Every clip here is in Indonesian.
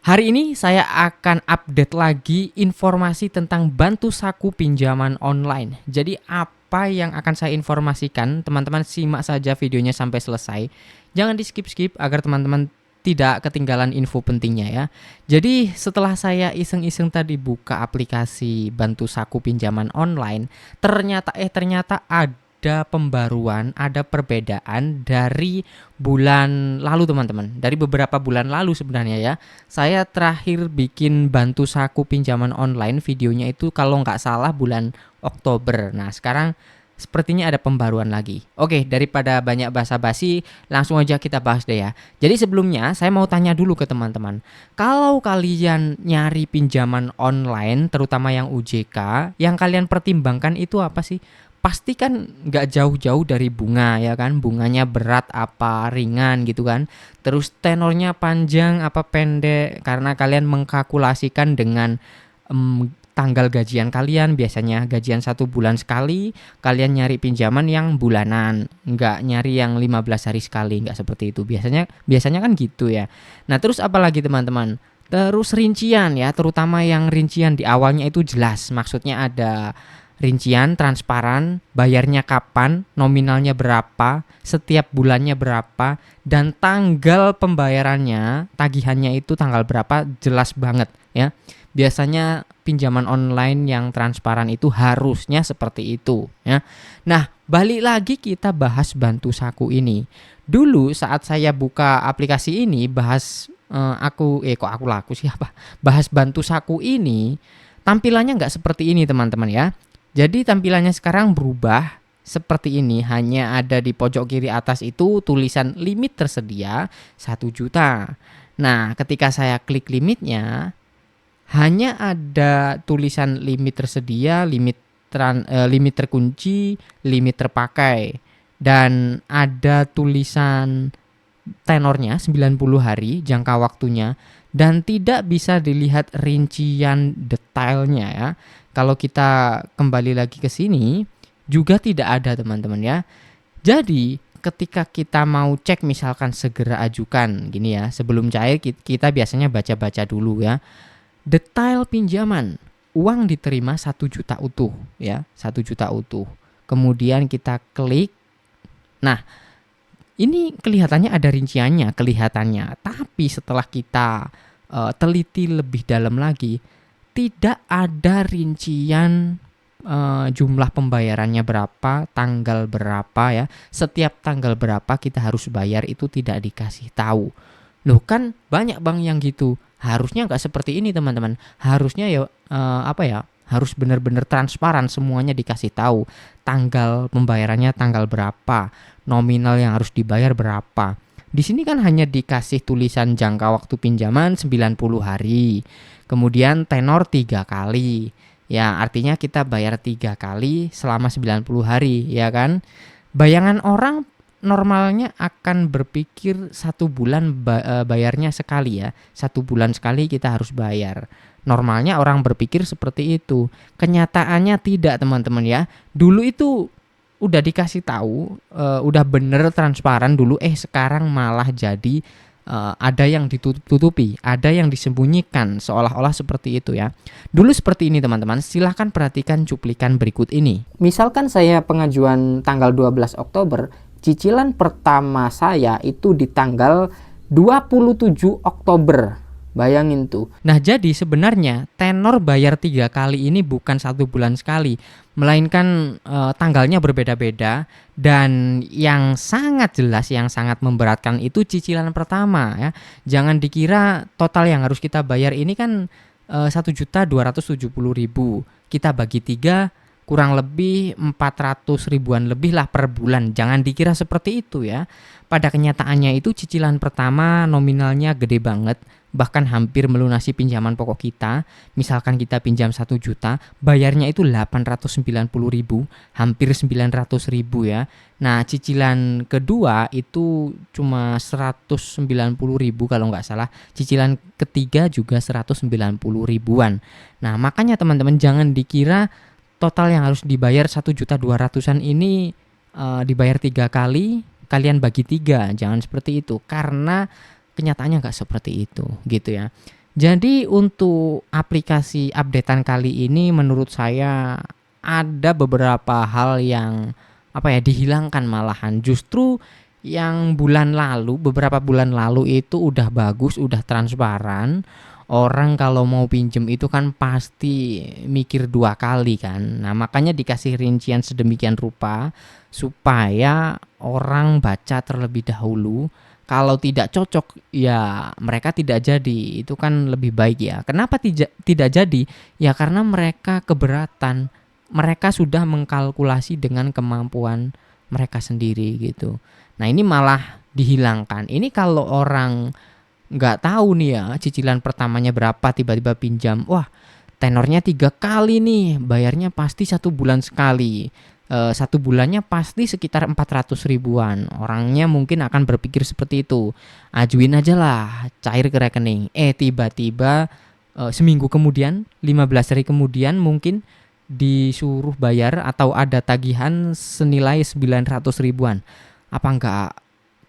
Hari ini saya akan update lagi informasi tentang bantu saku pinjaman online. Jadi apa yang akan saya informasikan, teman-teman simak saja videonya sampai selesai. Jangan di skip-skip agar teman-teman tidak ketinggalan info pentingnya ya. Jadi setelah saya iseng-iseng tadi buka aplikasi bantu saku pinjaman online, ternyata ada pembaruan, ada perbedaan dari bulan lalu teman-teman. Dari beberapa bulan lalu sebenarnya ya. Saya terakhir bikin bantu saku pinjaman online videonya itu kalau nggak salah bulan Oktober. Nah sekarang sepertinya ada pembaruan lagi. Oke, daripada banyak basa-basi, langsung aja kita bahas deh ya. Jadi sebelumnya saya mau tanya dulu ke teman-teman. Kalau kalian nyari pinjaman online, terutama yang UJK, yang kalian pertimbangkan itu apa sih? Pasti kan nggak jauh-jauh dari bunga ya kan, bunganya berat apa ringan gitu kan, terus tenornya panjang apa pendek, karena kalian mengkalkulasikan dengan tanggal gajian kalian, biasanya gajian 1 bulan sekali, kalian nyari pinjaman yang bulanan, nggak nyari yang 15 hari sekali, nggak seperti itu, biasanya kan gitu ya. Nah terus apalagi teman-teman, terus rincian ya, terutama yang rincian di awalnya itu jelas, maksudnya ada rincian transparan, bayarnya kapan, nominalnya berapa, setiap bulannya berapa, dan tanggal pembayarannya, tagihannya itu tanggal berapa, jelas banget ya. Biasanya pinjaman online yang transparan itu harusnya seperti itu ya. Nah, balik lagi kita bahas bantu saku ini. Dulu saat saya buka aplikasi ini bahas bahas bantu saku ini, tampilannya nggak seperti ini teman-teman ya. Jadi tampilannya sekarang berubah seperti ini, hanya ada di pojok kiri atas itu tulisan limit tersedia 1 juta. Nah, ketika saya klik limitnya, hanya ada tulisan limit tersedia, limit terkunci, limit terpakai, dan ada tulisan tenornya 90 hari jangka waktunya, dan tidak bisa dilihat rincian detailnya ya. Kalau kita kembali lagi ke sini juga tidak ada teman-teman ya. Jadi ketika kita mau cek misalkan segera ajukan gini ya, sebelum cair kita biasanya baca-baca dulu ya. Detail pinjaman, uang diterima 1 juta utuh ya, 1 juta utuh. Kemudian kita klik. Nah, ini kelihatannya ada rinciannya, kelihatannya. Tapi setelah kita teliti lebih dalam lagi, tidak ada rincian jumlah pembayarannya berapa, tanggal berapa ya. Setiap tanggal berapa kita harus bayar itu tidak dikasih tahu. Loh kan banyak bank yang gitu. Harusnya nggak seperti ini teman-teman. Harusnya ya harus benar-benar transparan, semuanya dikasih tahu. Tanggal pembayarannya tanggal berapa, nominal yang harus dibayar berapa. Di sini kan hanya dikasih tulisan jangka waktu pinjaman 90 hari. Kemudian tenor 3 kali. Ya, artinya kita bayar 3 kali selama 90 hari, ya kan? Bayangan orang normalnya akan berpikir 1 bulan bayarnya sekali ya. 1 bulan sekali kita harus bayar. Normalnya orang berpikir seperti itu. Kenyataannya tidak teman-teman ya. Dulu itu udah dikasih tahu, udah bener transparan dulu, sekarang malah jadi ada yang ditutupi, ada yang disembunyikan, seolah-olah seperti itu ya. Dulu seperti ini teman-teman, silahkan perhatikan cuplikan berikut ini. Misalkan saya pengajuan tanggal 12 Oktober, cicilan pertama saya itu di tanggal 27 Oktober. Bayangin tuh. Nah jadi sebenarnya tenor bayar 3 kali ini bukan 1 bulan sekali, melainkan tanggalnya berbeda-beda. Dan yang sangat jelas, yang sangat memberatkan itu cicilan pertama ya. Jangan dikira total yang harus kita bayar ini kan 1.270.000. Kita bagi 3, kurang lebih 400 ribuan lebih lah per bulan. Jangan dikira seperti itu ya. Pada kenyataannya itu cicilan pertama nominalnya gede banget, bahkan hampir melunasi pinjaman pokok kita. Misalkan kita pinjam 1 juta, bayarnya itu 890.000, hampir 900.000 ya. Nah cicilan kedua itu cuma 190.000 kalau nggak salah. Cicilan ketiga juga 190 ribuan. Nah makanya teman-teman jangan dikira total yang harus dibayar 1.200.000-an ini dibayar 3 kali, kalian bagi 3, jangan seperti itu, karena kenyataannya nggak seperti itu gitu ya. Jadi untuk aplikasi updatean kali ini menurut saya ada beberapa hal yang dihilangkan malahan. Justru yang beberapa bulan lalu itu udah bagus, udah transparan. Orang kalau mau pinjem itu kan pasti mikir dua kali kan. Nah, makanya dikasih rincian sedemikian rupa supaya orang baca terlebih dahulu. Kalau tidak cocok ya mereka tidak jadi, itu kan lebih baik ya. Kenapa tidak jadi? Ya karena mereka keberatan. Mereka sudah mengkalkulasi dengan kemampuan mereka sendiri gitu. Nah, ini malah dihilangkan. Ini kalau orang nggak tahu nih ya cicilan pertamanya berapa, tiba-tiba pinjam, wah tenornya 3 kali nih, bayarnya pasti 1 bulan sekali. 1 bulannya pasti sekitar 400 ribuan. Orangnya mungkin akan berpikir seperti itu. Ajuin aja lah, cair ke rekening. Tiba-tiba seminggu kemudian, 15 hari kemudian mungkin disuruh bayar atau ada tagihan senilai 900 ribuan. Apa nggak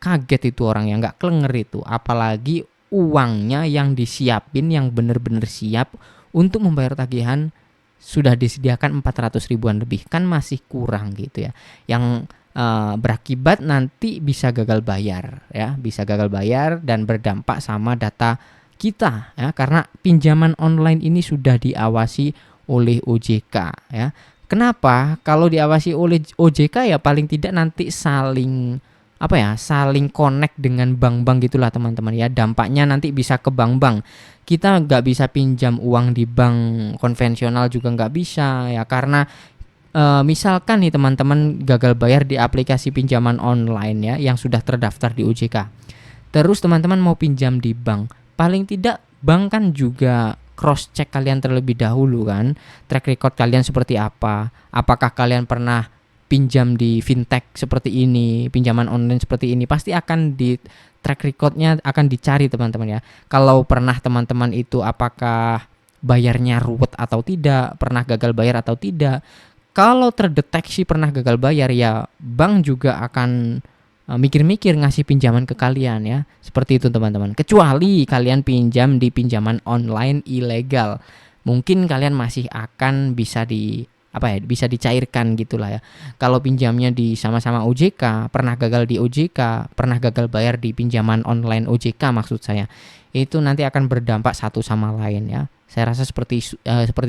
kaget itu orang yang nggak klenger itu? Apalagi uangnya yang disiapin yang bener-bener siap untuk membayar tagihan sudah disediakan 400 ribuan lebih, kan masih kurang gitu ya. Yang berakibat nanti bisa gagal bayar ya, bisa gagal bayar dan berdampak sama data kita ya, karena pinjaman online ini sudah diawasi oleh OJK ya. Kenapa? Kalau diawasi oleh OJK ya paling tidak nanti saling saling connect dengan bank-bank gitulah teman-teman ya. Dampaknya nanti bisa ke bank-bank. Kita nggak bisa pinjam uang di bank konvensional juga nggak bisa ya, karena misalkan nih teman-teman gagal bayar di aplikasi pinjaman online ya yang sudah terdaftar di OJK. Terus teman-teman mau pinjam di bank, paling tidak bank kan juga cross check kalian terlebih dahulu kan, track record kalian seperti apa, apakah kalian pernah pinjam di fintech seperti ini, pinjaman online seperti ini, pasti akan di track recordnya akan dicari teman-teman ya. Kalau pernah teman-teman itu apakah bayarnya ruwet atau tidak, pernah gagal bayar atau tidak. Kalau terdeteksi pernah gagal bayar ya bank juga akan mikir-mikir ngasih pinjaman ke kalian ya. Seperti itu teman-teman. Kecuali kalian pinjam di pinjaman online ilegal. Mungkin kalian masih akan bisa bisa dicairkan gitulah ya. Kalau pinjamnya di sama-sama OJK, pernah gagal di OJK, pernah gagal bayar di pinjaman online OJK maksud saya, itu nanti akan berdampak satu sama lain ya. Saya rasa seperti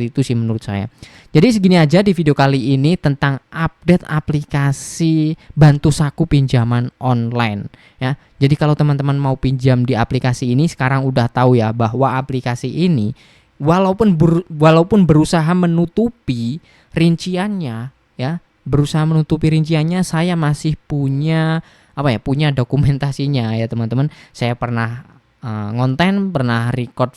itu sih menurut saya. Jadi segini aja di video kali ini tentang update aplikasi bantu saku pinjaman online ya. Jadi kalau teman-teman mau pinjam di aplikasi ini sekarang udah tahu ya bahwa aplikasi ini walaupun berusaha menutupi rinciannya ya, saya masih punya punya dokumentasinya ya teman-teman. Saya pernah ngonten, pernah record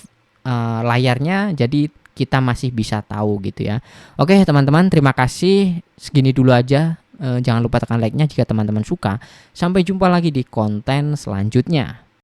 layarnya, jadi kita masih bisa tahu gitu ya. Oke teman-teman, terima kasih, segini dulu aja. Jangan lupa tekan like-nya jika teman-teman suka. Sampai jumpa lagi di konten selanjutnya.